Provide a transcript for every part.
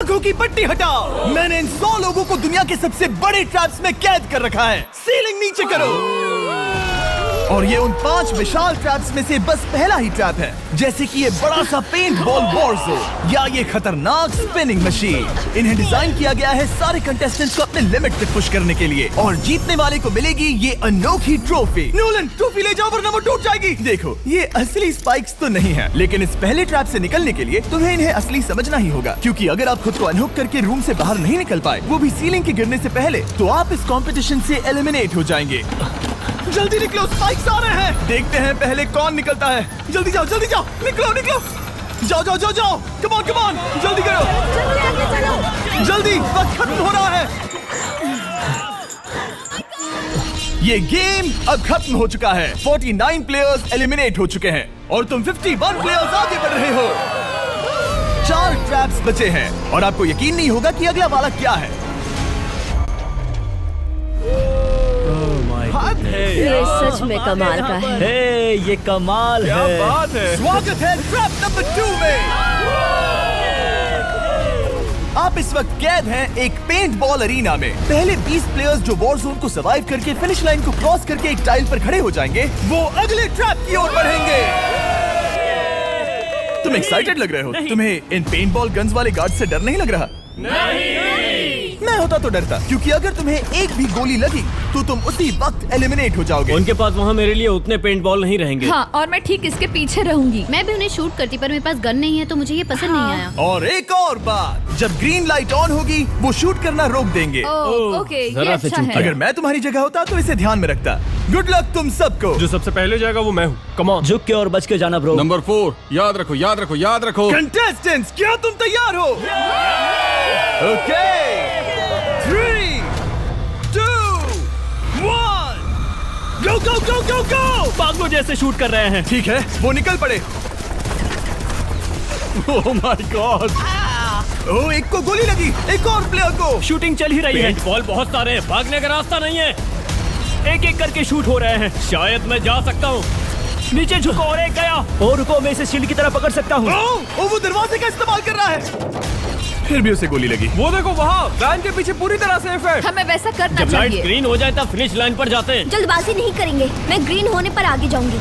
आंखों की पट्टी हटाओ। मैंने इन 100 लोगों को दुनिया के सबसे बड़े ट्रैप्स में कैद कर रखा है। सीलिंग नीचे करो। और ये उन 5 विशाल ट्रैप्स में से बस पहला ही ट्रैप है, जैसे कि ये बड़ा सा पेंट बॉल वॉरज़ो या ये खतरनाक स्पिनिंग मशीन। इन्हें डिजाइन किया गया है सारे कंटेस्टेंट्स को अपने लिमिट पे पुश करने के लिए, और जीतने वाले को मिलेगी ये अनोखी ट्रॉफी। नोलन, ट्रॉफी ले जाओ वरना वो टूट जाएगी। देखो, ये असली स्पाइक्स तो नहीं है, लेकिन इस पहले ट्रैप से निकलने के लिए तुम्हें इन्हें असली समझना ही होगा, क्योंकि अगर आप खुद को अनहुक करके रूम से बाहर नहीं निकल पाए, वो भी सीलिंग के गिरने से पहले, तो आप इस कॉम्पिटिशन से एलिमिनेट हो जाएंगे। जल्दी निकलो, स्पाइक्स आ रहे हैं। देखते हैं पहले कौन निकलता है। जल्दी जाओ, जल्दी जाओ, निकलो निकलो, जाओ जाओ जाओ जाओ, कम ऑन कम ऑन, जल्दी करो, जल्दी आगे चलो। जल्दी, वक्त खत्म हो रहा है। ये गेम अब खत्म हो चुका है। 49 प्लेयर्स एलिमिनेट हो चुके हैं और तुम 51 प्लेयर्स आगे बढ़ रहे हो। 4 ट्रैप्स बचे हैं और आपको यकीन नहीं होगा कि अगला वाला क्या है। ये सच में कमाल का है। हे, ये कमाल है। बात है। स्वागत है ट्रैप नंबर 2 में। आप इस वक्त कैद हैं एक पेंट बॉल अरीना में। पहले 20 प्लेयर्स जो वॉर जोन को सर्वाइव करके फिनिश लाइन को क्रॉस करके एक टाइल पर खड़े हो जाएंगे, वो अगले ट्रैप की ओर बढ़ेंगे। तुम एक्साइटेड लग रहे हो। तुम्हें इन पेंट बॉल गन्स वाले गार्ड से डर नहीं लग रहा? मैं होता तो डरता, क्योंकि अगर तुम्हें एक भी गोली लगी तो तुम उसी वक्त एलिमिनेट हो जाओगे। उनके पास वहाँ मेरे लिए उतने पेंट बॉल नहीं रहेंगे। हाँ, और मैं ठीक इसके पीछे रहूंगी। मैं भी उन्हें शूट करती, पर मेरे पास गन नहीं है तो मुझे ये पसंद नहीं आया। और एक और बात, जब ग्रीन लाइट ऑन होगी वो शूट करना रोक देंगे। ओके, ये जरा से अच्छा चूक है। अगर मैं तुम्हारी जगह होता तो इसे ध्यान में रखता। गुड लक तुम सबको। जो सबसे पहले जाएगा वो मैं हूँ। Come on. झुक के और बच के जाना ब्रो। नंबर 4, याद रखो याद रखो याद रखो। कंटेस्टेंट्स, क्या तुम तैयार हो? ओके, 3, 2, 1, गो गो गो गो गो। पागलों जैसे शूट कर रहे हैं। ठीक है, वो निकल पड़े। ओह माय गॉड। ओह, एक को गोली लगी, एक और प्लेयर को। शूटिंग चल ही रही है। पेंट बॉल बहुत सारे हैं, भागने का रास्ता नहीं है। एक एक करके शूट हो रहे हैं। शायद मैं जा सकता हूँ। नीचे झुको और एक गया। और रुको, मैं इसे शील्ड की तरह पकड़ सकता हूँ। ओह, वो दरवाजे का इस्तेमाल कर रहा है। फिर भी उसे गोली लगी। वो देखो वहाँ, वैन के पीछे पूरी तरह सेफ है। हमें वैसा करना जब लाइट चाहिए। ग्रीन हो जाए तब फिनिश लाइन पर जाते हैं। जल्दबाजी नहीं करेंगे, मैं ग्रीन होने पर आगे जाऊंगी।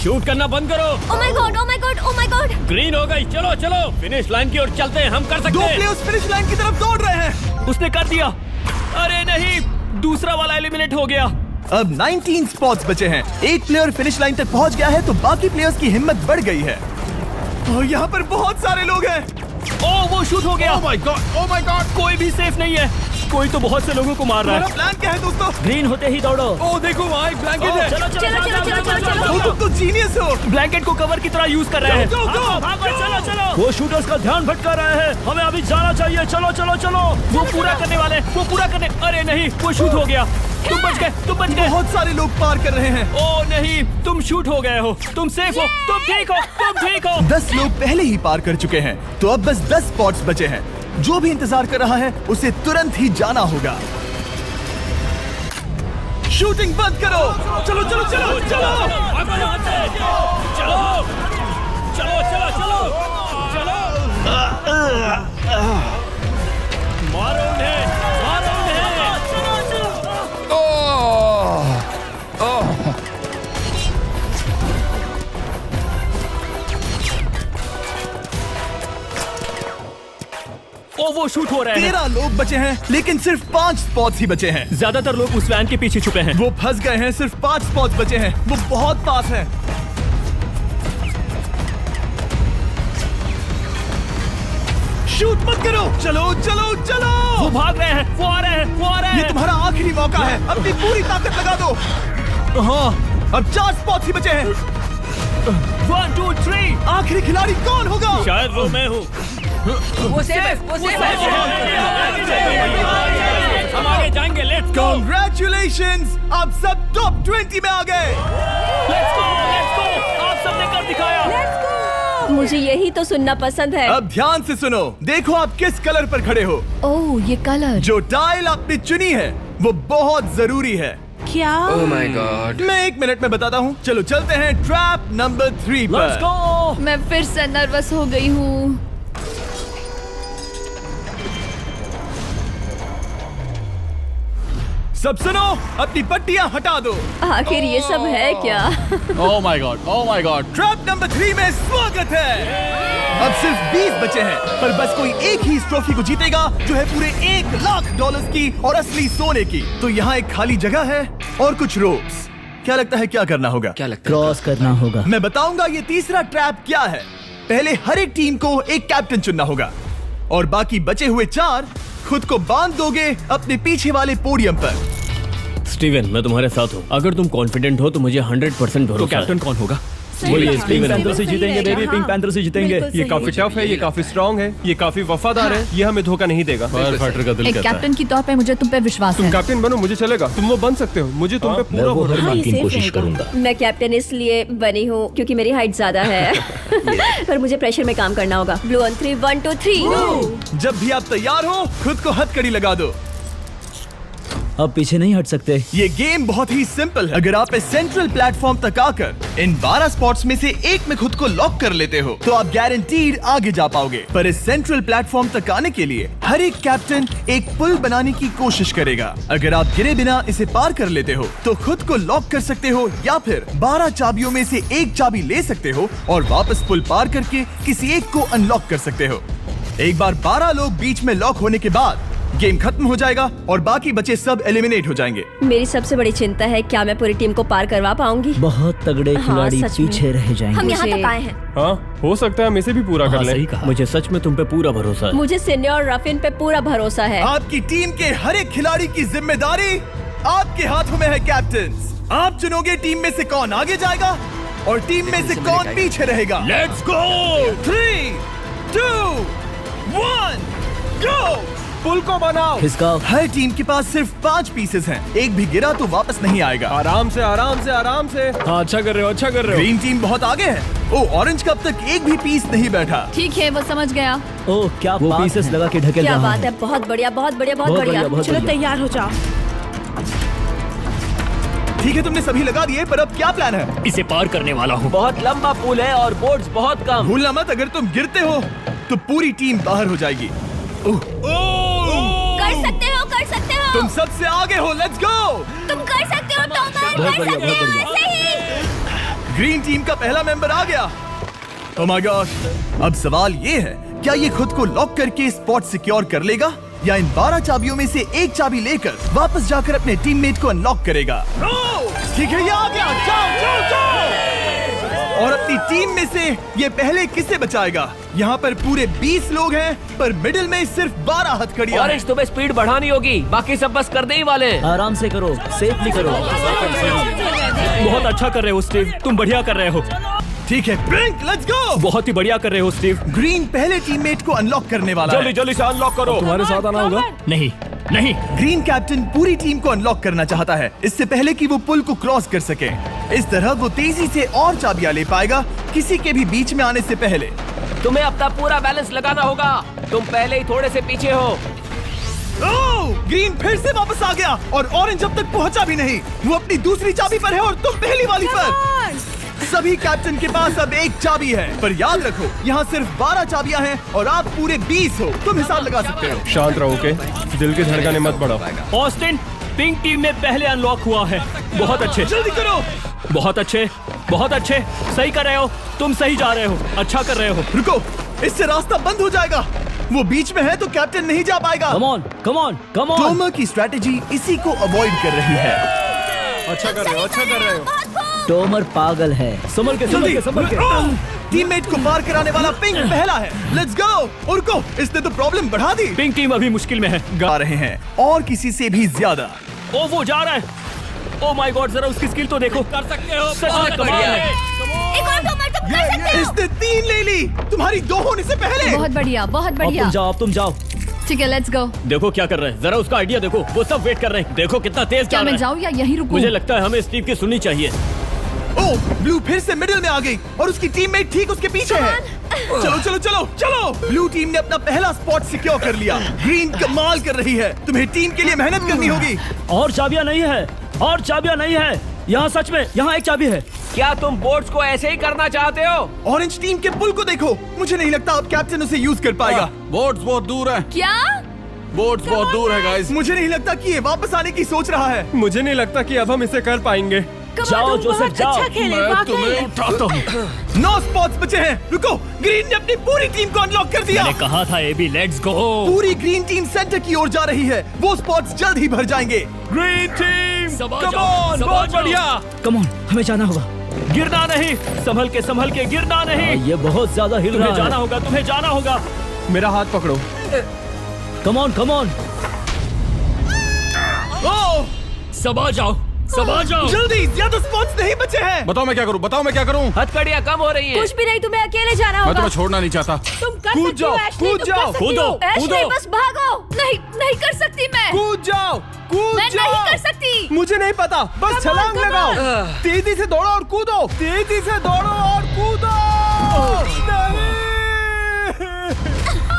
शूट करना बंद करो। ओह my God, oh my God, oh my God. Green हो गई, चलो चलो फिनिश लाइन की ओर चलते हैं। हम कर सकते 2 हैं। प्लेयर्स फिनिश लाइन की तरफ दौड़ रहे हैं। उसने कर दिया। अरे नहीं, दूसरा वाला एलिमिनेट हो गया। अब 19 स्पॉट्स बचे हैं। एक प्लेयर फिनिश लाइन तक पहुंच गया है तो बाकी प्लेयर्स की हिम्मत बढ़ गई है। और यहाँ पर बहुत सारे लोग हैं। ओह, वो शूट हो गया। ओह my God, oh my God. कोई भी सेफ नहीं है। कोई तो बहुत से लोगों को मार रहा हमारा है। प्लान क्या है दोस्तों? ग्रीन होते ही दौड़ो। ओह देखो वहाँ एक ब्लैंकेट है। चलो चलो, चलो, चलो, चलो, चलो। वो तुम तो जीनियस हो। ब्लैंकेट को कवर की तरह यूज कर रहे हैं। Go, go, go! भागो, चलो चलो। वो शूटर्स का ध्यान भटका रहे हैं। हमें अभी जाना चाहिए। चलो चलो चलो। वो पूरा करने वाले, वो पूरा करने। अरे नहीं, वो शूट हो गया। तुम बच गए, तुम बच गए। बहुत सारे लोग पार कर रहे हैं। ओह नहीं, तुम शूट हो गए हो। तुम सेफ हो, तुम ठीक हो, तुम ठीक हो। 10 लोग पहले ही पार कर चुके हैं, तो अब बस 10 स्पॉट्स बचे हैं। जो भी इंतजार कर रहा है उसे तुरंत ही जाना होगा। शूटिंग बंद करो। चलो चलो चलो चलो। भागो यहाँ से। चलो चलो चलो चलो चलो। मारो उन्हें, मारो उन्हें। ओ, वो शूट हो रहे हैं। 13 लोग बचे हैं, लेकिन सिर्फ 5 स्पॉट्स ही बचे हैं। ज्यादातर लोग उस वैन के पीछे छुपे हैं। वो फंस गए हैं। सिर्फ 5 स्पॉट्स बचे हैं। वो बहुत पास है। शूट मत करो। चलो चलो चलो। वो भाग रहे हैं, वो आ रहे हैं, वो आ रहे ये हैं। तुम्हारा आखिरी मौका है। अपनी पूरी ताकत लगा दो। हाँ, अब 4 स्पॉट्स ही बचे हैं। 1 2 3। आखिरी खिलाड़ी कौन होगा? शायद वो मैं हूँ। वो सेफ है, वो सेफ है। हम आगे जाएंगे। Let's go, Congratulations! आप सब टॉप 20 में आ गए। Let's go, let's go. आप सबने कर दिखाया। मुझे यही तो सुनना पसंद है। अब ध्यान से सुनो। देखो आप किस कलर पर खड़े हो। ओह, ये कलर। जो टाइल आपने चुनी है वो बहुत जरूरी है। क्या? ओह माय गॉड। मैं 1 मिनट में बताता हूँ। चलो चलते हैं ट्रैप नंबर 3 लेट्स पर। गो। मैं फिर से नर्वस हो गई हूँ। सब सुनो, अपनी पट्टियां हटा दो। आखिर ये सब है क्या? Oh my God. Oh my God. Trap number 3 में स्वागत है। अब सिर्फ 20 बचे हैं, पर बस कोई एक ही इस ट्रॉफी को जीतेगा जो है पूरे $1,00,000 की और असली सोने की। तो यहाँ एक खाली जगह है और कुछ रोप्स। क्या लगता है क्या करना होगा? क्या लगता है? क्रॉस करना होगा। मैं बताऊंगा ये तीसरा ट्रैप क्या है। पहले हर एक टीम को एक कैप्टन चुनना होगा और बाकी बचे हुए 4 खुद को बांध दोगे अपने पीछे वाले पोडियम पर। स्टीवन, मैं तुम्हारे साथ हूँ। अगर तुम कॉन्फिडेंट हो तो मुझे 100% भरोसा है। तो कैप्टन कौन होगा? बोलिए, पिंक स्टीवन। पैंथर से जीतेंगे बेबी, पिंक पैंथर से जीतेंगे। ये काफी टफ है, ये काफी स्ट्रांग है, ये काफी वफादार है, ये हमें धोखा नहीं देगा। फाइटर का दिल एक कैप्टन की तौर पे मुझे तुम पे विश्वास तुम है। कैप्टन बनो, मुझे चलेगा। तुम वो बन सकते हो, मुझे तुम पे पूरा भरोसा हाँ, है। ये की safe कोशिश रहेगा। करूंगा। मैं कैप्टन इसलिए बनी हूँ क्योंकि मेरी हाइट ज्यादा है। पर मुझे प्रेशर में काम करना होगा। Blue on 3, 1 2 3। जब भी आप तैयार हो खुद को हथकड़ी लगा दो। अब पीछे नहीं हट सकते। ये गेम बहुत ही सिंपल है। अगर आप इस सेंट्रल प्लेटफॉर्म तक आकर इन 12 स्पॉट्स में से एक में खुद को लॉक कर लेते हो तो आप गारंटीड आगे जा पाओगे। पर इस सेंट्रल प्लेटफॉर्म तक आने के लिए हर एक कैप्टन एक पुल बनाने की कोशिश करेगा। अगर आप गिरे बिना इसे पार कर लेते हो तो खुद को लॉक कर सकते हो या फिर 12 चाबियों में से एक चाबी ले सकते हो और वापस पुल पार करके किसी एक को अनलॉक कर सकते हो। एक बार 12 लोग बीच में लॉक होने के बाद गेम खत्म हो जाएगा और बाकी बचे सब एलिमिनेट हो जाएंगे। मेरी सबसे बड़ी चिंता है क्या मैं पूरी टीम को पार करवा पाऊंगी। बहुत तगड़े हाँ, खिलाड़ी सच में। पीछे रह जाएंगे। हम यहाँ मुझे- तक आए हैं। हाँ, हो सकता है हम इसे भी पूरा कर लें। सही कहा। मुझे सच में तुम पे पूरा भरोसा है। मुझे सीनियर रफिन पे पूरा भरोसा है। आपकी टीम के हर एक खिलाड़ी की जिम्मेदारी आपके हाथों में है कैप्टन। आप चुनोगे टीम में से कौन आगे जाएगा और टीम में से कौन पीछे रहेगा। Let's go. 3 2 1 गो। पुल को बनाओ। खिसकाओ। हर टीम के पास सिर्फ 5 पीसेस हैं। एक भी गिरा तो वापस नहीं आएगा। आराम से, आराम से, आराम से। हाँ, अच्छा कर रहे हो, अच्छा कर रहे हो। ग्रीन टीम बहुत आगे है। ओ, ऑरेंज का अब तक एक भी पीस नहीं बैठा। ठीक है, वो समझ गया। ओह, क्या वो पीसेस लगा के ढकेल क्या रहा बात है, बहुत बढ़िया, बहुत बढ़िया, बहुत बहुत बढ़िया। बढ़िया, बहुत चलो बढ़िया। तैयार हो जाओ। ठीक है, तुमने सभी लगा दिए, पर अब क्या प्लान है? इसे पार करने वाला हूँ। बहुत लंबा पुल है और बोर्ड्स बहुत कम। भूलना मत, अगर तुम गिरते हो तो पूरी टीम बाहर हो जाएगी। कर सकते हो, कर सकते हो। तुम सबसे आगे हो। Let's go. तुम कर सकते हो, टॉमर, बहुत कर बढ़िया, सकते बहुत हो, बढ़िया। ऐसे ही। ग्रीन टीम का पहला मेंबर आ गया। ओह माय गॉड। अब सवाल ये है, क्या ये खुद को लॉक करके स्पॉट सिक्योर कर लेगा या इन 12 चाबियों में से एक चाबी लेकर वापस जाकर अपने टीममेट को अनलॉक करेगा? ठीक है, ये आ गया। जाओ जाओ जाओ। और अपनी टीम में से ये पहले किसे बचाएगा? यहाँ पर पूरे 20 लोग हैं, पर मिडिल में सिर्फ 12 हथकड़ियां हैं। ऑरेंज, तुम्हें स्पीड बढ़ानी होगी, बाकी सब बस करने ही वाले हैं। आराम से करो, सेफली करो। बहुत अच्छा कर रहे हो स्टीव, तुम बढ़िया कर रहे हो। ठीक है, ब्लिंक, लेट्स गो। बहुत ही बढ़िया कर रहे हो स्टीव। ग्रीन पहले टीममेट को अनलॉक करने वाला है। जल्दी से अनलॉक करो। तुम्हारे साथ आना होगा। नहीं नहीं, ग्रीन कैप्टन पूरी टीम को अनलॉक करना चाहता है इससे पहले कि वो पुल को क्रॉस कर सके। इस तरह वो तेजी से और चाबियां ले पाएगा किसी के भी बीच में आने से पहले। तुम्हें अपना पूरा बैलेंस लगाना होगा, तुम पहले ही थोड़े से पीछे हो। ओह, ग्रीन फिर से वापस आ गया और ऑरेंज अब तक पहुंचा भी नहीं। वो अपनी दूसरी चाबी पर है और तुम पहली वाली पर। सभी कैप्टन के पास अब एक चाबी है, पर याद रखो यहाँ सिर्फ 12 चाबियां हैं और आप पूरे 20 हो। तुम हिसाब लगा सकते हो। शांत रहो, ओके? दिल की धड़कनें मत बढ़ाओ। ऑस्टिन, पिंक टीम में पहले अनलॉक हुआ है। बहुत अच्छे, जल्दी करो। बहुत अच्छे, बहुत अच्छे। सही कर रहे हो, तुम सही जा रहे हो, अच्छा कर रहे हो। रुको, इससे रास्ता बंद हो जाएगा। वो बीच में है तो कैप्टन नहीं जा पाएगा। Come on, come on, come on. Tomar की स्ट्रेटेजी इसी को अवॉइड कर रही है। अच्छा कर रहे हो, अच्छा कर रहे हो। टोमर पागल है। संभल के, संभल के, संभल के। टीममेट को पार कराने वाला पिंक पहला है। Let's go. रुको, इसने तो प्रॉब्लम बढ़ा दी। पिंक टीम अभी मुश्किल में है। गा रहे हैं और किसी से भी ज्यादा। ओ, वो जा रहा है। ओ माय गॉड, जरा उसकी स्किल तो देखो। कर सकते हो, सच में कमाल है। एक और टॉमर, तुम कर सकते हो। इसने 3 ले ली, तुम्हारी 2 होने से पहले। बहुत बढ़िया, बहुत अब बढ़िया। तुम जाओ, अब तुम जाओ। ठीक है, लेट्स गो। देखो क्या कर रहे हैं, जरा उसका आइडिया देखो। वो सब वेट कर रहे हैं, देखो कितना तेज क्या जा मैं रहा है। जाऊँ या यहीं रुकूं? मुझे लगता है हमें स्टीव की सुननी चाहिए। ओह, ब्लू फिर से मिडिल में आ गई और उसकी टीममेट ठीक उसके पीछे है। चलो चलो चलो चलो। ब्लू टीम ने अपना पहला स्पॉट सिक्योर कर लिया। ग्रीन कमाल कर रही है। तुम्हें टीम के लिए मेहनत करनी होगी। और चाबियां नहीं है, और चाबियां नहीं है। यहाँ सच में, यहाँ एक चाबी है। क्या तुम बोट्स को ऐसे ही करना चाहते हो? ऑरेंज टीम के पुल को देखो। मुझे नहीं लगता अब कैप्टन उसे यूज कर पाएगा। बोर्ड्स बहुत दूर है। क्या? बोट्स बहुत दूर है गाइस। मुझे नहीं लगता कि ये वापस आने की सोच रहा है। मुझे नहीं लगता कि अब हम इसे कर पाएंगे। जाओ जोसेफ जाओ। अच्छा खेले मैं तुम्हें उठाता हूँ। 9 स्पॉट्स बचे हैं। रुको, ग्रीन ने अपनी पूरी टीम को अनलॉक कर दिया। मैंने कहा था एबी, लेट्स गो। पूरी ग्रीन टीम सेंटर की ओर जा रही है। वो स्पॉट्स जल्द ही भर जाएंगे। ग्रीन टीम, सबा कम जाओ, ऑन, सबा बहुत जाओ। बढ़िया। कम ऑन, हमें जाना होगा। गिरना नहीं, संभल के गिरना नहीं। ये बहुत ज्यादा हिल रहा है। जाना होगा, तुम्हें जाना होगा। मेरा हाथ पकड़ो। कम ऑन। ओह, सबा जाओ। जल्दी, ज्यादा स्पॉट्स नहीं बचे हैं। बताओ मैं क्या करूँ। हथकड़ियाँ कम हो रही हैं। कुछ भी नहीं, तुम्हें अकेले जाना मैं होगा। तुम्हें छोड़ना नहीं चाहता। तुम कर कूद सकती हो, जाओ, एशली, कूद तुम जाओ, कर सकती कूदो, हो। एशली, कूदो। बस भागो। नहीं कर सकती मैं। कूद जाओ। मैं नहीं कर सकती। मुझे नहीं पता, बस छलांग come लगाओ। on। तेजी से दौड़ो और कूदो।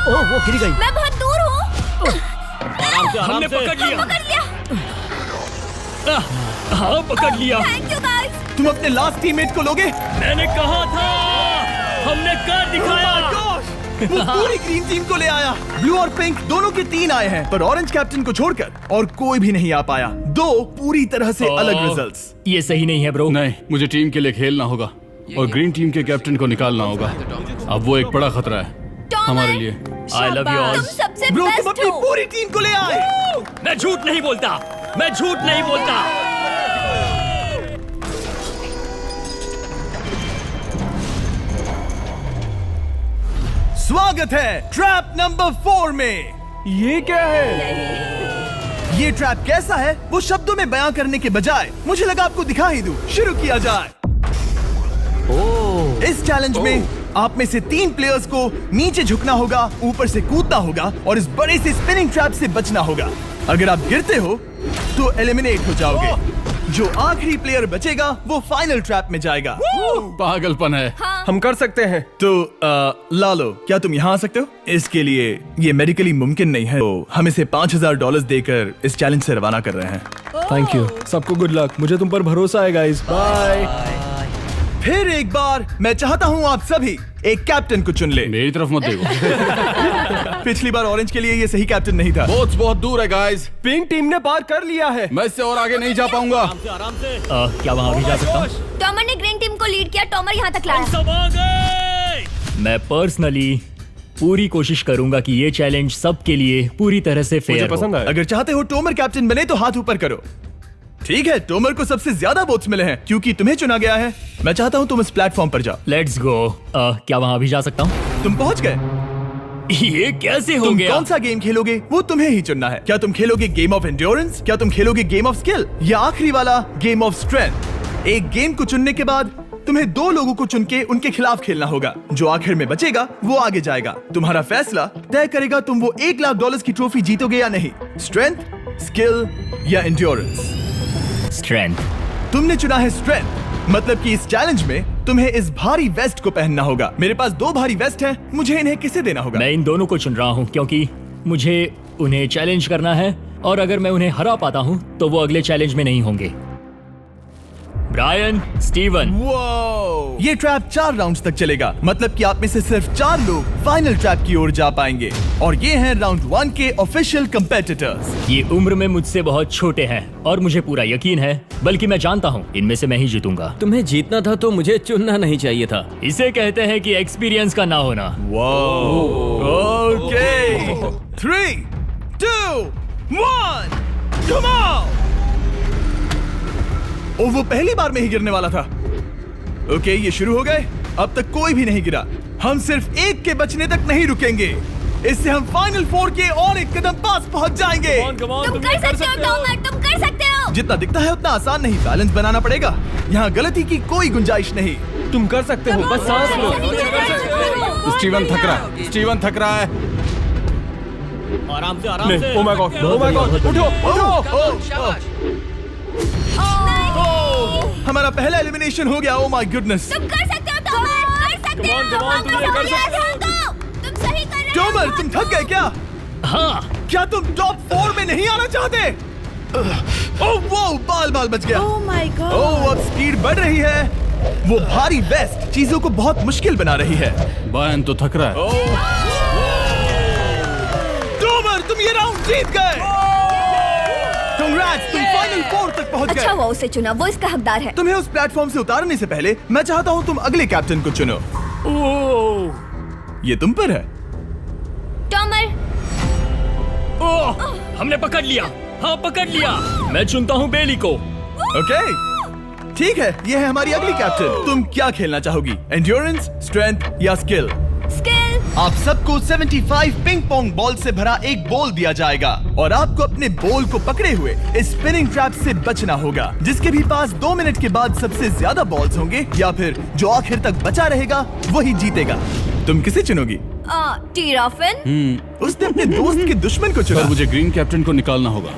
ओह, वो गिर गई। मैं बहुत दूर हूँ। हमने पकड़ लिया। हाँ, पकड़ लिया। Thank you guys. तुम अपने लास्ट टीममेट को लोगे? मैंने कहा था, हमने कर दिखाया। वो पूरी ग्रीन टीम को ले आया। ब्लू और पिंक दोनों के 3 आए हैं, पर ऑरेंज कैप्टन को छोड़कर और कोई भी नहीं आ पाया। 2 पूरी तरह से अलग रिजल्ट्स। ये सही नहीं है ब्रो। नहीं, मुझे टीम के लिए खेलना होगा और ग्रीन टीम के कैप्टन को निकालना होगा। अब वो एक बड़ा खतरा है हमारे लिए। I love you all. तुम सबसे ब्रो, तुम बेस्ट अपनी हो। पूरी टीम को ले आए। मैं झूठ नहीं बोलता। स्वागत है ट्रैप नंबर 4 में। ये क्या है? ये ट्रैप कैसा है वो शब्दों में बयां करने के बजाय मुझे लगा आपको दिखा ही दूं। शुरू किया जाए। इस चैलेंज में आप में से 3 प्लेयर्स को नीचे झुकना होगा, ऊपर से कूदना होगा और इस बड़े से स्पिनिंग ट्रैप से बचना होगा। अगर आप गिरते हो तो एलिमिनेट हो जाओगे। जो आखिरी प्लेयर बचेगा वो फाइनल ट्रैप में जाएगा। पागलपन है। हम कर सकते हैं। तो लालो, क्या तुम यहाँ आ सकते हो? इसके लिए ये मेडिकली मुमकिन नहीं है, तो हम इसे $5000 देकर इस चैलेंज से रवाना कर रहे हैं। Thank you. सबको गुड लक। मुझे तुम पर भरोसा है गाइस। बाय। फिर एक बार मैं चाहता हूँ आप सभी एक कैप्टन को चुन ले। मेरी तरफ मत देखो। पिछली बार ऑरेंज के लिए ये सही कैप्टन नहीं था। बोट्स बहुत दूर है गाइस। पिंक टीम ने पार कर लिया है। मैं इससे और आगे नहीं जा पाऊंगा। आराम से। क्या वहाँ भी जा सकता हूँ? टॉमर ने ग्रीन टीम को लीड किया। टॉमर यहाँ तक लाया। सब आ गए। मैं पर्सनली पूरी कोशिश करूंगा कि ये चैलेंज सबके लिए पूरी तरह से मुझे फेयर पसंद हो। आया। अगर चाहते हो टोमर कैप्टन बने तो हाथ ऊपर करो। ठीक है, टोमर को सबसे ज्यादा वोट्स मिले हैं क्योंकि तुम्हें चुना गया है। मैं चाहता हूँ तुम इस प्लेटफॉर्म पर जाओ। Let's go. क्या वहाँ भी जा सकता हूँ? तुम पहुँच गए। ये कैसे हो तुम गया? कौन सा गेम खेलोगे वो तुम्हें ही चुनना है। क्या तुम खेलोगे गेम ऑफ एंड्योरेंस, क्या तुम खेलोगे गेम ऑफ स्किल, या आखिरी वाला गेम ऑफ स्ट्रेंथ? एक गेम को चुनने के बाद तुम्हें 2 लोगों को चुन के उनके खिलाफ खेलना होगा। जो आखिर में बचेगा वो आगे जाएगा। तुम्हारा फैसला तय करेगा तुम वो $1,00,000 की ट्रॉफी जीतोगे या नहीं। स्ट्रेंथ, स्किल या एंड्योरेंस। स्ट्रेंथ। तुमने चुना है स्ट्रेंथ, मतलब कि इस चैलेंज में तुम्हें इस भारी वेस्ट को पहनना होगा। मेरे पास 2 भारी वेस्ट हैं, मुझे इन्हें किसे देना होगा? मैं इन दोनों को चुन रहा हूँ क्योंकि मुझे उन्हें चैलेंज करना है और अगर मैं उन्हें हरा पाता हूँ तो वो अगले चैलेंज में नहीं होंगे। Brian, Steven. वो ये ट्रैप 4 राउंड्स तक चलेगा, मतलब कि आप में से सिर्फ 4 लोग फाइनल ट्रैप की ओर जा पाएंगे और ये हैं राउंड 1 के ऑफिशियल कंपेटिटर्स। ये उम्र में मुझसे बहुत छोटे हैं और मुझे पूरा यकीन है, बल्कि मैं जानता हूँ इनमें से मैं ही जीतूंगा। तुम्हें जीतना था तो मुझे चुनना नहीं चाहिए था। इसे कहते हैं कि एक्सपीरियंस का ना होना। Okay, 3, 2, 1, come on. ओ, वो पहली बार में ही गिरने वाला था। ओके, ये शुरू हो गए। अब तक कोई भी नहीं गिरा। हम सिर्फ एक के बचने तक नहीं रुकेंगे। इससे हम फाइनल 4 के और एक कदम पास पहुंच जाएंगे। तुम कर सकते हो टॉमर, तुम कर सकते हो। जितना दिखता है उतना आसान नहीं, बैलेंस बनाना पड़ेगा। यहाँ गलती की कोई गुंजाइश नहीं। तुम कर सकते हो, बस सांस लो। स्टीवन थक रहा है। स्टीवन थक रहा है। आराम से, आराम नहीं, से। oh my God, oh my God, उठो। हमारा पहला एलिमिनेशन हो गया। Oh my goodness. तुम कर सकते हो टॉमर, कर सकते हो। तुम सही कर रहे हो। टॉमर, तुम थक गए क्या? हाँ। क्या तुम टॉप 4 में नहीं आना चाहते? ओह वो बाल बच गया। ओह माय गॉड। ओह, अब स्पीड बढ़ रही है। वो भारी वेस्ट चीजों को बहुत मुश्किल बना रही है। बायन तो थक रहा है। टॉमर, तुम ये राउंड जीत गए। Congrats, तुम फाइनल 4 तक पहुंच अच्छा गए। हुआ उसे चुना, वो इसका हकदार है। तुम्हें उस प्लेटफॉर्म से उतारने से पहले मैं चाहता हूँ तुम अगले कैप्टन को चुनो। ये तुम पर है। टॉमर, ओह, हमने पकड़ लिया। हाँ, पकड़ लिया। मैं चुनता हूँ बेली को। ओके, ठीक है, ये है हमारी अगली कैप्टन। तुम क्या खेलना चाहोगी, एंड्योरेंस, स्ट्रेंथ या स्किल? स्किल। आप सबको 75 पिंग पोंग बॉल से भरा एक बॉल दिया जाएगा और आपको अपने बॉल को पकड़े हुए इस स्पिनिंग ट्रैप से बचना होगा। जिसके भी पास 2 मिनट के बाद सबसे ज्यादा बॉल्स होंगे या फिर जो आखिर तक बचा रहेगा वही जीतेगा। तुम किसे चुनोगी? टीराफिन उसने अपने दोस्त के दुश्मन को चुना पर मुझे ग्रीन कैप्टन को निकालना होगा।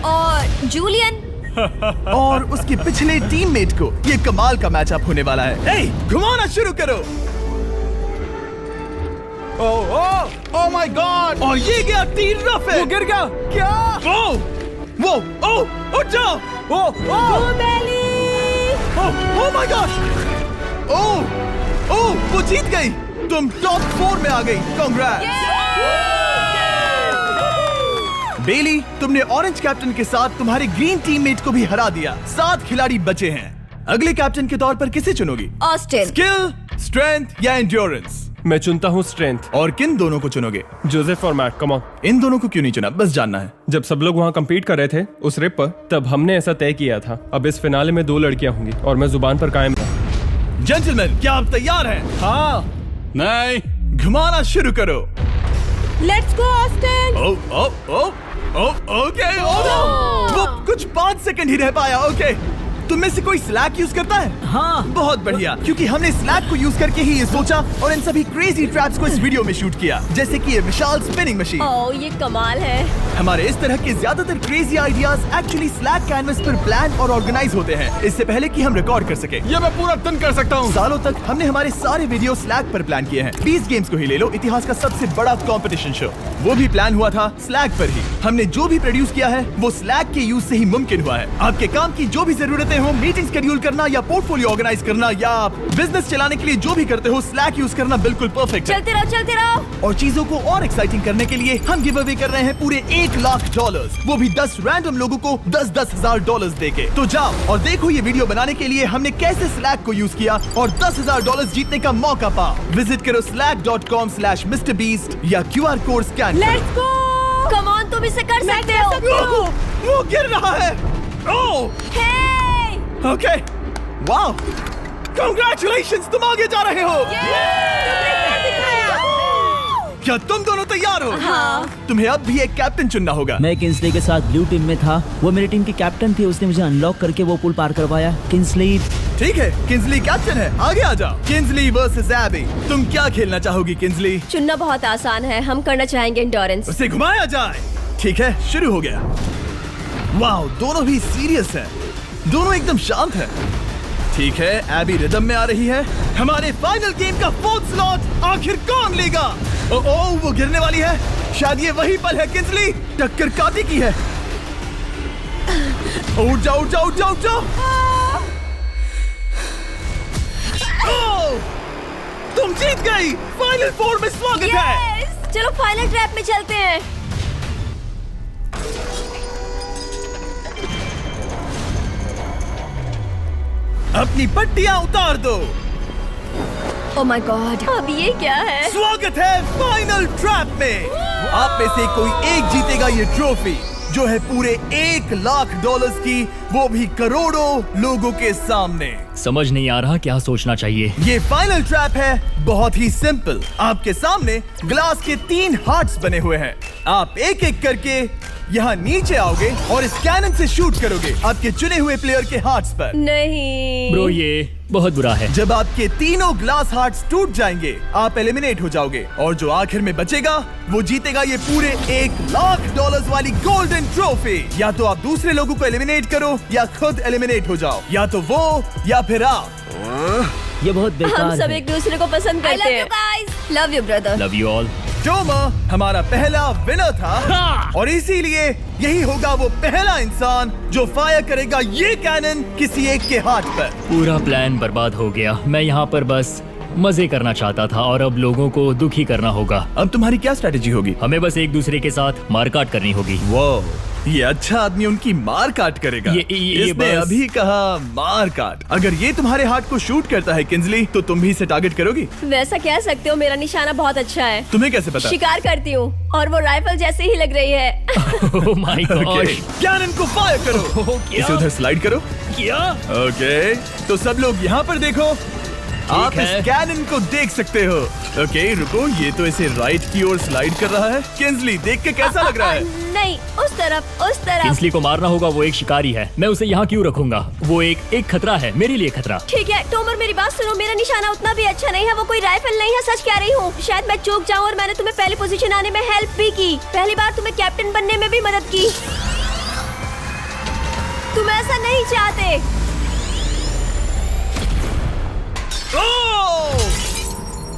और जूलियन। और उसके पिछले टीममेट को। ये कमाल का मैचअप होने वाला है। ए, घुमाना शुरू करो। ओह माय गॉड! और ये गया टीराफिन। वो गिर गया। क्या? वो उठ जाओ। ओह माय गॉड! ओह, वो जीत गई। तुम टॉप 4 में आ गई। कांग्रेट्स। बेली, तुमने ऑरेंज कैप्टन के साथ तुम्हारे ग्रीन टीममेट को भी हरा दिया। 7 खिलाड़ी बचे हैं। अगले कैप्टन के तौर पर किसे चुनोगी? ऑस्टिन। स्किल, स्ट्रेंथ या एंड्योरेंस? मैं चुनता हूँ स्ट्रेंथ। और किन दोनों को चुनोगे? जोसेफ और मैट, कम ऑन। इन दोनों को क्यों नहीं चुना, बस जानना है। जब सब लोग वहाँ कम्पीट कर रहे थे उस रिप पर, तब हमने ऐसा तय किया था। अब इस फिनाले में 2 लड़कियां होंगी और मैं जुबान पर कायम था। जेंटलमैन, क्या आप तैयार हैं? हाँ। नहीं, घुमाना शुरू करो। Let's go Austin. ओके। वो कुछ 5 सेकंड ही रह पाया। ओके, तुम में से कोई स्लैक यूज करता है? हाँ। बहुत बढ़िया, क्योंकि हमने स्लैक को यूज करके ही ये सोचा और इन सभी क्रेजी ट्रैप्स को इस वीडियो में शूट किया, जैसे कि ये विशाल स्पिनिंग मशीन। ओह, ये कमाल है। हमारे इस तरह के ज्यादातर crazy ideas actually slack canvas पर प्लान और ऑर्गेनाइज होते हैं इससे पहले कि हम रिकॉर्ड कर सके। ये मैं पूरा दिन कर सकता हूँ। सालों तक हमने हमारे सारे वीडियो स्लैक पर प्लान किए हैं। 20 गेम्स को ही ले लो, इतिहास का सबसे बड़ा कंपटीशन शो, वो भी प्लान हुआ था स्लैक पर ही। हमने जो भी प्रोड्यूस किया है वो स्लैक के यूज से ही मुमकिन हुआ है। आपके काम की जो भी जरूरतें हो, मीटिंग शेड्यूल करना या पोर्टफोलियो ऑर्गेनाइज करना या बिजनेस चलाने के लिए जो भी करते हो, स्लैक यूज करना बिल्कुल परफेक्ट है। चलते रहो। और चीजों को और एक्साइटिंग करने के लिए हम गिव अवे कर रहे हैं पूरे $1 लाख, वो भी 10 रैंडम लोगों को $10,000 $10,000 देके। तो जाओ और देखो ये वीडियो बनाने के लिए हमने कैसे स्लैक को यूज किया और $10,000 जीतने का मौका पाओ। विजिट करो slack.com/MrBeast या QR कोड स्कैन करो। Let's go. कम ऑन, तुम इसे कर सकते हो। वो गिर रहा है। ओह, हे, ओके, वाओ, कांग्रेचुलेशंस, तुम आगे जा रहे हो। तुमने क्या दिखाया? क्या तुम दोनों तैयार हो? हाँ। तुम्हें अब भी एक कैप्टन चुनना होगा। मैं किंग्सले के साथ ब्लू टीम में था। वो मेरी टीम की कैप्टन थी, उसने मुझे अनलॉक करके वो पुल पार करवाया। किंग्सली। ठीक है, किंग्सली कैप्टन है, आगे आ जाओ। किंग्सली वर्सेस एबी, तुम क्या खेलना चाहोगी किंग्सली? चुनना बहुत आसान है, हम करना चाहेंगे एंड्योरेंस। उसे घुमाया जाए। ठीक है, शुरू हो गया। वाओ, दोनों भी सीरियस हैं, दोनों एकदम शांत हैं। ठीक है, एबी रिदम में आ रही है। हमारे फाइनल गेम का 4th स्लॉट आखिर कौन लेगा? ओह, वो गिरने वाली है। शायद ये वही पल है किंग्सली, टक्कर काटी की है। उठ जाओ, उठ जाओ, उठ जाओ, उठ जाओ। ओह, तुम जीत गई। फाइनल 4 में स्वागत है। Yes! चलो फाइनल ट्रैप में चलते हैं। अपनी पट्टियां उतार दो। ओह माय गॉड, अब ये क्या है? स्वागत है फाइनल ट्रैप में। आप में से कोई एक जीतेगा ये ट्रॉफी, जो है पूरे $1 लाख की, वो भी करोड़ों लोगों के सामने। समझ नहीं आ रहा क्या सोचना चाहिए। ये फाइनल ट्रैप है, बहुत ही सिंपल। आपके सामने ग्लास के 3 हार्ट्स बने हुए हैं। आप एक एक करके यहाँ नीचे आओगे और इस कैनन से शूट करोगे आपके चुने हुए प्लेयर के हार्ट्स पर। नहीं ब्रो, ये बहुत बुरा है। जब आपके तीनों ग्लास हार्ट्स टूट जाएंगे, आप एलिमिनेट हो जाओगे और जो आखिर में बचेगा वो जीतेगा ये पूरे $1 लाख वाली गोल्डन ट्रॉफी। या तो आप दूसरे लोगों को एलिमिनेट करो या खुद एलिमिनेट हो जाओ, या तो वो या फिर आप। ये बहुत बेकार हम सब है। एक दूसरे को पसंद करते हैं। Love you brother. Love you all. Toma हमारा पहला विनर था और इसीलिए यही होगा वो पहला इंसान जो फायर करेगा ये कैनन किसी एक के हाथ पर। पूरा प्लान बर्बाद हो गया। मैं यहाँ पर बस मजे करना चाहता था और अब लोगों को दुखी करना होगा। अब तुम्हारी क्या स्ट्रेटेजी होगी? हमें बस एक दूसरे के साथ मारकाट करनी होगी। वो ये अच्छा आदमी उनकी मार काट करेगा। ये इसने बस- अभी कहा मार काट। अगर ये तुम्हारे हार्ट को शूट करता है किंजली, तो तुम भी इसे टारगेट करोगी? वैसा कह सकते हो, मेरा निशाना बहुत अच्छा है। तुम्हें कैसे पता? शिकार करती हूँ और वो राइफल जैसे ही लग रही है। ओह माय गॉड। कैनन को फायर करो। इसे उधर स्लाइड करो। क्या? ओके, तो सब लोग यहाँ पर देखो। आप इस है। कैनन को देख सकते हो। ओके, रुको, ये तो इसे राइट की ओर स्लाइड कर रहा है। किंजली, देख के कैसा लग रहा है? नहीं, उस तरफ, उस तरफ। किंसली को मारना होगा, वो एक शिकारी है। मैं उसे यहाँ क्यों रखूंगा? वो एक खतरा है, मेरे लिए खतरा। ठीक है टोमर, मेरी बात सुनो, मेरा निशाना उतना भी अच्छा नहीं है, वो कोई राइफल नहीं है, सच कह रही हूँ। शायद मैं चूक जाऊँ और मैंने तुम्हें पहली पोजीशन आने में हेल्प भी की, पहली बार तुम्हें कैप्टन बनने में भी मदद की। तुम ऐसा नहीं चाहते।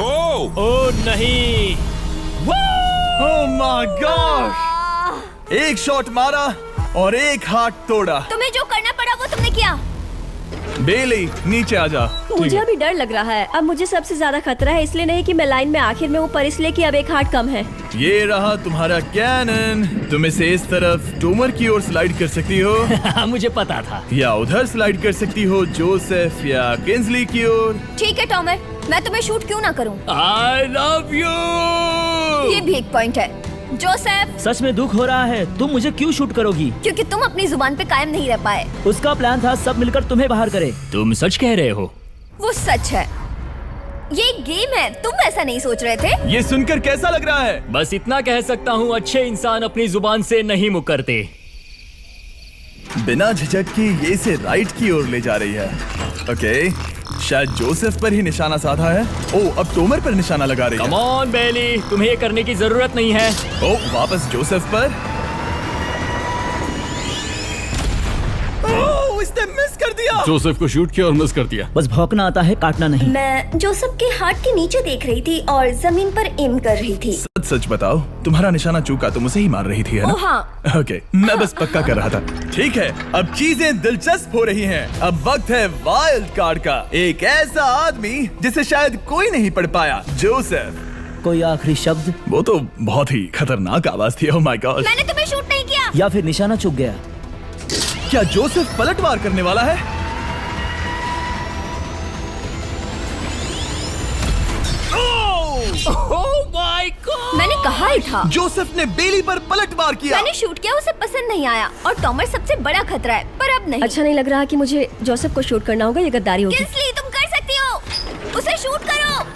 ओह नहीं। ओह माय गॉड! एक शॉट मारा और एक हाथ तोड़ा। तुम्हें जो करना पड़ा वो तुमने किया। बेली, नीचे आ जा। मुझे अभी डर लग रहा है। अब मुझे सबसे ज्यादा खतरा है, इसलिए नहीं कि मैं लाइन में आखिर में हूँ, पर इसलिए कि अब एक हार्ट कम है। ये रहा तुम्हारा कैनन। तुम इसे इस तरफ टोमर की ओर स्लाइड कर सकती हो मुझे पता था। या उधर स्लाइड कर सकती हो जोसेफ या किंजली की ओर। ठीक है टॉमर, मैं तुम्हें शूट क्यों ना करूं? I love you. ये भी एक पॉइंट है। जोसेफ, सच में दुख हो रहा है। तुम मुझे क्यों शूट करोगी? क्योंकि तुम अपनी जुबान पे कायम नहीं रह पाए। उसका प्लान था सब मिलकर तुम्हें बाहर करे। तुम सच कह रहे हो? वो सच है। ये एक गेम है, तुम ऐसा नहीं सोच रहे थे? ये सुनकर कैसा लग रहा है? बस इतना कह सकता हूँ, अच्छे इंसान अपनी जुबान से नहीं मुकरते। बिना झिझक की ये इसे राइट की ओर ले जा रही है। ओके, शायद जोसेफ पर ही निशाना साधा है। ओ, अब टोमर पर निशाना लगा रही है। कम ऑन बेली, तुम्हें ये करने की जरूरत नहीं है। ओ, वापस जोसेफ पर। ओ, इसने मिस कर दिया। जोसेफ को शूट किया और मिस कर दिया। बस भौंकना आता है, काटना नहीं। मैं जोसेफ के हार्ट के नीचे देख रही थी और जमीन पर एम कर रही थी। सच सच बताओ, तुम्हारा निशाना चूका, तुम उसे ही मार रही थी, है ना? ओ हाँ। ओके, मैं बस पक्का कर रहा था। ठीक है, अब चीजें दिलचस्प हो रही हैं। अब वक्त है वाइल्ड कार्ड का। एक ऐसा आदमी जिसे शायद कोई नहीं पढ़ पाया, जोसेफ। कोई आखिरी शब्द? वो तो बहुत ही खतरनाक आवाज थी। ओह माय गॉड! मैंने तुम्हें शूट नहीं किया। या फिर निशाना चूक गया? क्या जोसेफ पलटवार करने वाला है? ओह माय गॉड! मैंने कहा ही था। जोसेफ ने बेली पर पलटवार किया। मैंने शूट किया, उसे पसंद नहीं आया और टॉमर सबसे बड़ा खतरा है, पर अब नहीं। अच्छा नहीं लग रहा कि मुझे जोसेफ को शूट करना होगा, ये गद्दारी होगी। किंसली, तुम कर सकती हो, उसे शूट करो।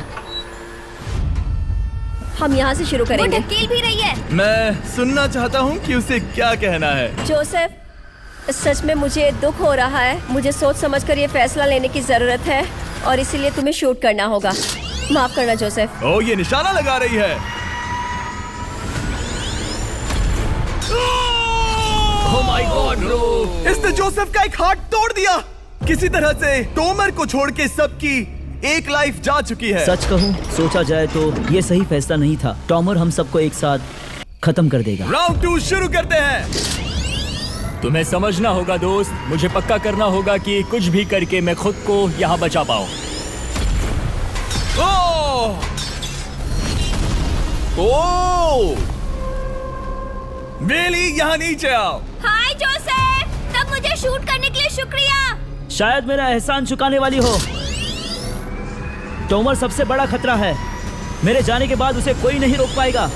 हम यहाँ से शुरू वो करेंगे। ढकेल भी रही है। मैं सुनना चाहता हूँ कि उसे क्या कहना है। जोसेफ, सच में मुझे दुख हो रहा है। मुझे सोच समझकर ये फैसला लेने की जरूरत है और इसीलिए तुम्हें शूट करना होगा। माफ करना जोसेफ। ओ, ये निशाना लगा रही है। ओह माय गॉड ब्रो! इसने जोसेफ का एक हाथ तोड़ दिया। किसी तरह से टोमर को छोड़ के सबकी एक लाइफ जा चुकी है। सच कहूँ, सोचा जाए तो ये सही फैसला नहीं था। टॉमर हम सबको एक साथ खत्म कर देगा। राउंड 2 शुरू करते हैं। तुम्हें समझना होगा दोस्त, मुझे पक्का करना होगा कि कुछ भी करके मैं खुद को यहाँ बचा पाऊँ। ओह! ओह! बेली, यहाँ नीचे आओ। हाय जोसेफ, तब मुझे शूट करने के लिए शुक्रिया। शायद मेरा एहसान चुकाने वाली हो। टोमर सबसे बड़ा खतरा है। मेरे जाने के बाद उसे कोई नहीं रोक पाएगा।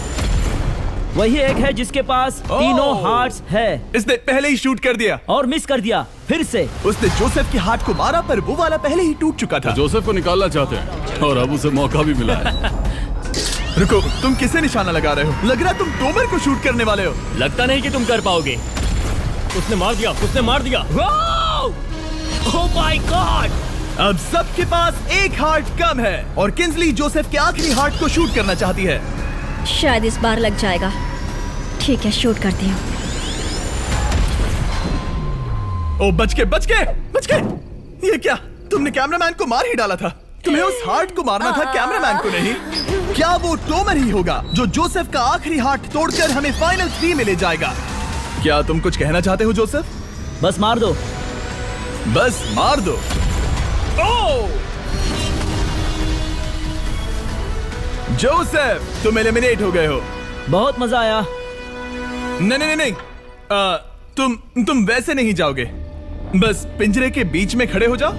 वही एक है जिसके पास तीनों हार्ट्स है। इसने पहले ही शूट कर दिया और मिस कर दिया फिर से। उसने जोसेफ के हाथ को मारा, पर वो वाला पहले ही टूट चुका था। जोसेफ को निकालना चाहते हैं और अब उसे मौका भी मिला है। रुको, तुम किसे निशाना लगा रहे हो? लग रहा तुम टोमर को शूट करने वाले हो। लगता नहीं कि तुम कर पाओगे। उसने मार दिया, उसने मार दिया। Oh my God! अब सबके पास एक हार्ट कम है और किंजली जोसेफ के आखिरी हार्ट को शूट करना चाहती है। शायद इस बार लग जाएगा। ठीक है, शूट करती हूँ। ओ, बच के! ये क्या? तुमने कैमरामैन को मार ही डाला था। तुम्हें उस हार्ट को मारना था, कैमरामैन को नहीं। क्या वो टोमर ही होगा जो जोसेफ का आखिरी हार्ट तोड़कर हमें फाइनल 3 में ले जाएगा? क्या तुम कुछ कहना चाहते हो जोसेफ? बस मार दो। बस मार दो। ओह! जोसेफ, तुम एलिमिनेट हो गए हो। बहुत मजा आया। नहीं नहीं नहीं, तुम वैसे नहीं जाओगे। बस पिंजरे के बीच में खड़े हो जाओ।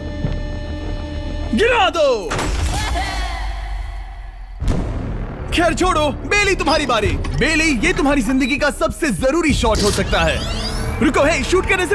गिरा दो। खैर छोड़ो, बेली तुम्हारी बारी। बेली, ये तुम्हारी जिंदगी का सबसे जरूरी शॉट हो सकता है। रुको, हे, शूट करने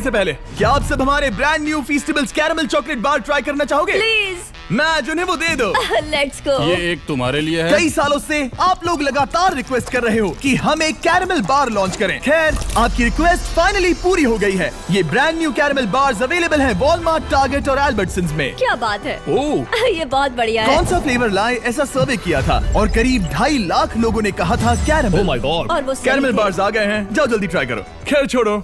से पहले क्या आप सब हमारे brand new Feastables caramel chocolate bar try करना चाहोगे? प्लीज। मैं उन्हें वो दे दो। Let's go. ये एक तुम्हारे लिए है। कई सालों से आप लोग लगातार रिक्वेस्ट कर रहे हो कि हम एक कैरेमल बार लॉन्च करें। खैर, आपकी रिक्वेस्ट फाइनली पूरी हो गई है। ये brand new caramel bars available हैं वॉलमार्ट, टारगेट और अल्बर्टसन्स में। क्या बात है। ओह, ये बहुत बढ़िया है। कौन सा फ्लेवर लाए, ऐसा सर्वे किया था और करीब 2.5 लाख लोगों ने कहा था कैरेमल। Oh my God. और वो सही कैरेमल थे। बार्स आ गए हैं, जाओ जल्दी ट्राई करो। खैर छोड़ो,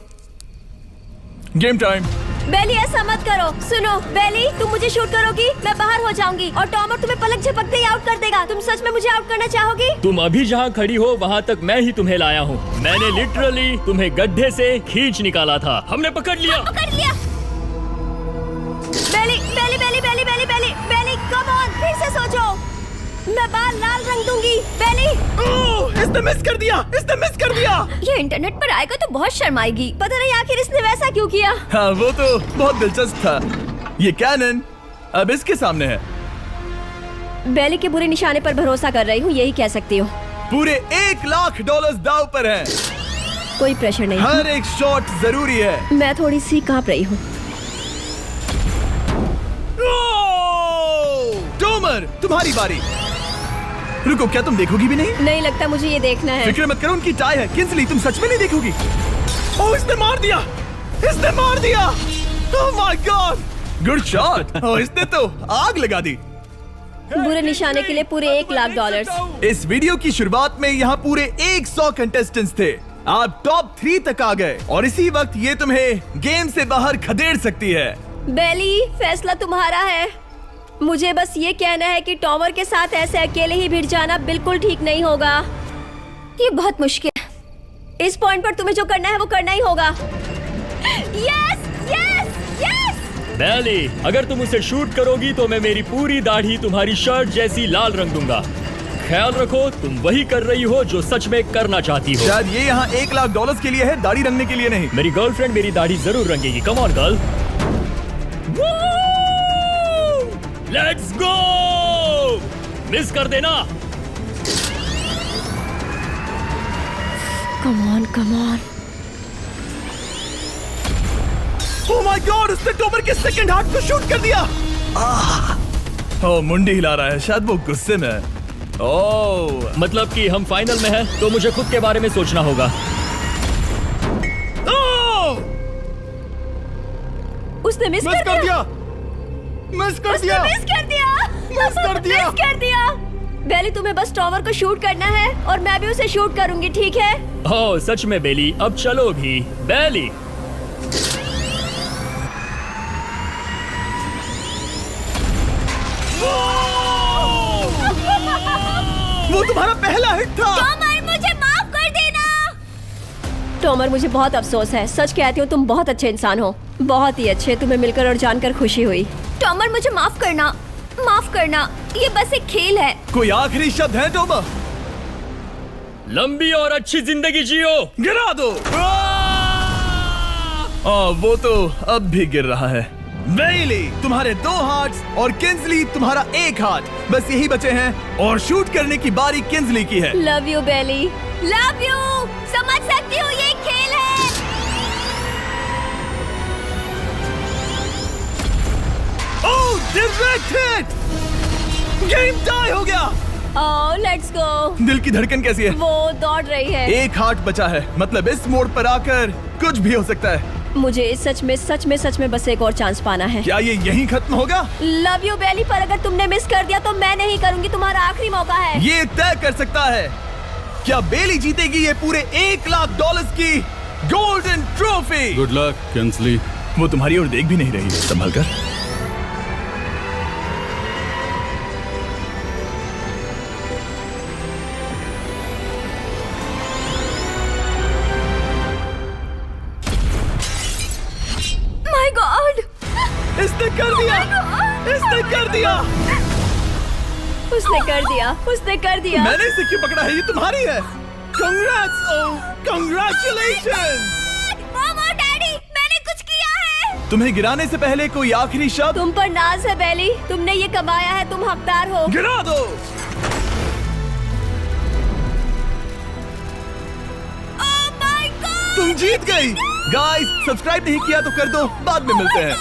गेम टाइम। बेली, ऐसा मत करो। सुनो बेली, तुम मुझे शूट करोगी, मैं बाहर हो जाऊंगी और टॉमर तुम्हें पलक झपकते ही आउट कर देगा। तुम सच में मुझे आउट करना चाहोगी? तुम अभी जहाँ खड़ी हो वहाँ तक मैं ही तुम्हें लाया हूँ। मैंने लिटरली तुम्हें गड्ढे से खींच निकाला था। हमने पकड़ लिया। पकड़ लिया। बेली बेली बेली बेली बेली बेली बेली, कम ऑन, फिर से सोचो। मैं बाल लाल रंग दूंगी। बेली, ओह, इसने मिस कर दिया। ये इंटरनेट पर आएगा तो बहुत शर्माएगी। पता नहीं आखिर इसने वैसा क्यों किया। हाँ, वो तो बहुत दिलचस्प था। ये कैनन अब इसके सामने है। बेली के बुरे निशाने पर भरोसा कर रही हूँ, यही कह सकती हूँ। पूरे $1 लाख दाव पर है। कोई प्रेशर नहीं। हर एक शॉट जरूरी है। मैं थोड़ी सी कांप रही हूँ। टॉमर, तुम्हारी बारी। रुको, क्या तुम देखोगी भी नहीं? नहीं लगता मुझे ये देखना है। फिक्र मत करो, उनकी टाई है। किंसली, तुम सच में नहीं देखोगी? ओह, इसने मार दिया। Oh my god, good shot. Oh, इसने तो आग लगा दी। बुरे निशाने के लिए पूरे $1 लाख। इस वीडियो की शुरुआत में यहाँ पूरे 100 कंटेस्टेंट्स थे। आप टॉप 3 तक आ गए और इसी वक्त ये तुम्हें गेम से बाहर खदेड़ सकती है। बेली, फैसला तुम्हारा है। मुझे बस ये कहना है कि टॉमर के साथ ऐसे अकेले ही भिड़ जाना बिल्कुल ठीक नहीं होगा। ये बहुत मुश्किल है। इस पॉइंट पर तुम्हें जो करना है वो करना ही होगा। Yes yes yes. बेली, अगर तुम उसे शूट करोगी तो मैं मेरी पूरी दाढ़ी तुम्हारी शर्ट जैसी लाल रंग दूंगा। ख्याल रखो, तुम वही कर रही हो जो सच में करना चाहती हो। शायद ये यहाँ $1 लाख के लिए है, दाढ़ी रंगने के लिए नहीं। मेरी गर्लफ्रेंड मेरी दाढ़ी जरूर रंगेगी। Come on girl, let's go. Miss कर देना। Come on come on. Oh my god, उसने टॉमर के सेकंड हार्ट को शूट कर दिया। ओह, मुंडी हिला रहा है, शायद वो गुस्से में है। ओह, मतलब कि हम फाइनल में हैं, तो मुझे खुद के बारे में सोचना होगा। ओह, उसने मिस कर दिया। मिस कर दिया। बेली, तुम्हें बस टॉमर को शूट करना है और मैं भी उसे शूट करूंगी, ठीक है? ओह सच में बेली, अब चलो भी। बेली, वो तुम्हारा पहला हिट था। टॉमर, मुझे माफ कर देना। टॉमर, मुझे बहुत अफसोस है। सच कहती हूँ, तुम बहुत अच्छे इंसान हो, बहुत ही अच्छे। तुम्हें मिलकर और जानकर खुशी हुई। टॉमर, मुझे माफ करना, माफ करना। ये बस एक खेल है। कोई आखिरी शब्द है टॉमर? लंबी और अच्छी जिंदगी जियो। गिरा दो। वो तो अब भी गिर रहा है। बेली, तुम्हारे 2 हार्ट्स और किंसली तुम्हारा 1 हार्ट। बस यही बचे हैं और शूट करने की बारी किंसली की है। Love you Bailey. Love you. समझ सकती हूँ, ये खेल है। Oh, direct hit. Game tie हो गया। Oh, let's go. दिल की धड़कन कैसी है? वो दौड़ रही है। 1 हार्ट बचा है, मतलब इस मोड़ पर आकर कुछ भी हो सकता है। मुझे सच में बस एक और चांस पाना है। क्या ये यहीं खत्म होगा? लव यू बेली, पर अगर तुमने मिस कर दिया तो मैं नहीं करूंगी। तुम्हारा आखिरी मौका है। ये तय कर सकता है क्या बेली जीतेगी ये पूरे $1 लाख की golden trophy. Good luck Kinsley. वो तुम्हारी ओर देख भी नहीं रही, संभल कर। माय गॉड, इसने कर दिया। इसने कर दिया। उसने कर दिया, उसने कर दिया। मैंने इसे क्यों पकड़ा है? ये तुम्हारी है। Congrats! Oh, congratulations! मॉम और डैडी, मैंने कुछ किया है। तुम्हें गिराने से पहले कोई आखिरी शब्द? तुम पर नाज है बेली, तुमने ये कमाया है, तुम हकदार हो। गिरा दो। Oh my God! तुम जीत गई। गाइस, सब्सक्राइब नहीं किया तो कर दो, बाद में मिलते हैं।